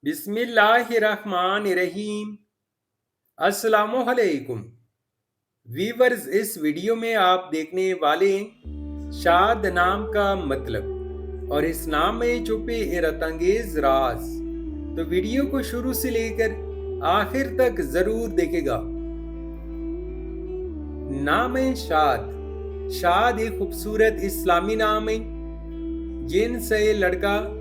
बिस्मिल्लाहिर्रहमानिर्रहीम। अस्सलामुअलैकुम वीवर्स, इस वीडियो में आप देखने वाले हैं शाद नाम का मतलब और इस नाम में छुपे हैरत अंगेज राज। तो वीडियो को शुरू से लेकर आखिर तक जरूर देखेगा। नाम है शाद। शाद एक खूबसूरत इस्लामी नाम है। जिन से लड़का,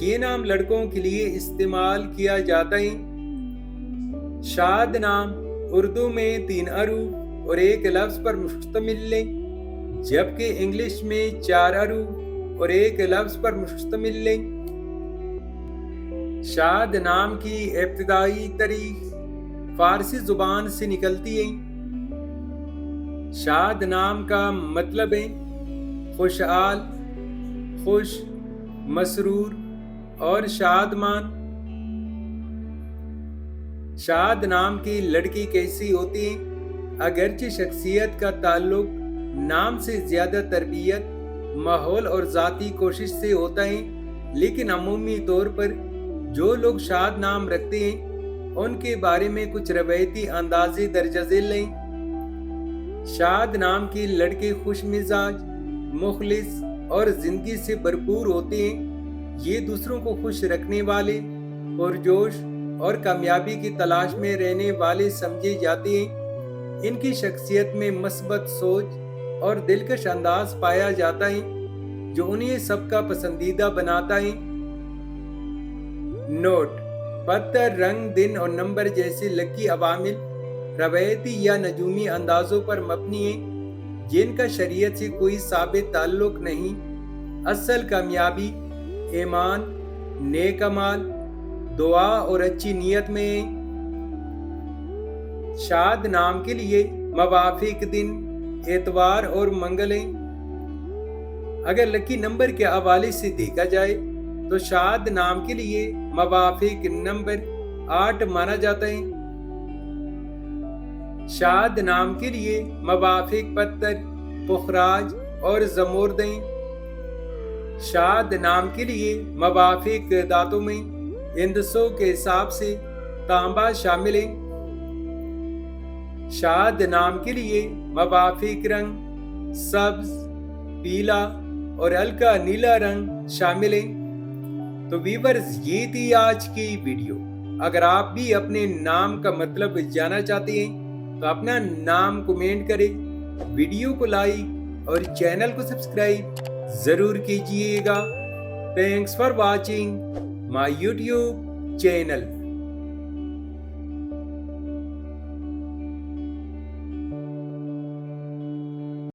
ये नाम लड़कों के लिए इस्तेमाल किया जाता है। शाद नाम उर्दू में 3 हरूफ और एक लफ्ज पर मुश्तमिल है, जबकि इंग्लिश में 4 हरूफ और एक लफ्ज पर मुश्तमिल है। शाद नाम की इब्तिदाई तारीख फारसी जुबान से निकलती है। शाद नाम का मतलब है खुशहाल, खुश, मसरूर और शादमान। शाद नाम की लड़की कैसी होती है? अगरचे शख्सियत का ताल्लुक नाम से ज्यादा तरबियत, माहौल और जाती कोशिश से होता है, लेकिन अमूमी तौर पर जो लोग शाद नाम रखते हैं उनके बारे में कुछ रवायती अंदाजे दर्ज झेल हैं। शाद नाम के लड़के खुश मिजाज, मुखलिस और जिंदगी से भरपूर होते हैं। ये दूसरों को खुश रखने वाले, पुरजोश और कामयाबी की तलाश में रहने वाले समझे जाते हैं। इनकी शख्सियत में मस्बत सोच और दिलकश अंदाज पाया जाता है, जो उन्हें सबका पसंदीदा बनाता है। नोट: पत्थर, रंग, दिन और नंबर जैसे लकी अवामिल रवायती या नजूमी अंदाजों पर मबनी है, जिनका शरीयत से कोई साबित ताल्लुक नहीं। असल कामयाबी ईमान, नेक अमाल, दुआ और अच्छी नीयत में है। शाद नाम के लिए मवाफिक दिन एतवार और मंगल है। अगर लकी नंबर के हवाले से देखा जाए तो शाद नाम के लिए मवाफिक नंबर 8 माना जाता है। शाद नाम के लिए मवाफिक पत्थर पुखराज और जमोर्द हैं। शाद नाम के लिए मवाफिक दातों में इंदसों के हिसाब से तांबा शामिल है। शाद नाम के लिए मवाफिक रंग सब्ज, पीला और हल्का नीला रंग शामिल है। तो वीवर्स, ये थी आज की वीडियो। अगर आप भी अपने नाम का मतलब जानना चाहते हैं तो अपना नाम कमेंट करें, वीडियो को लाइक और चैनल को सब्सक्राइब जरूर कीजिएगा। Thanks for watching my YouTube channel.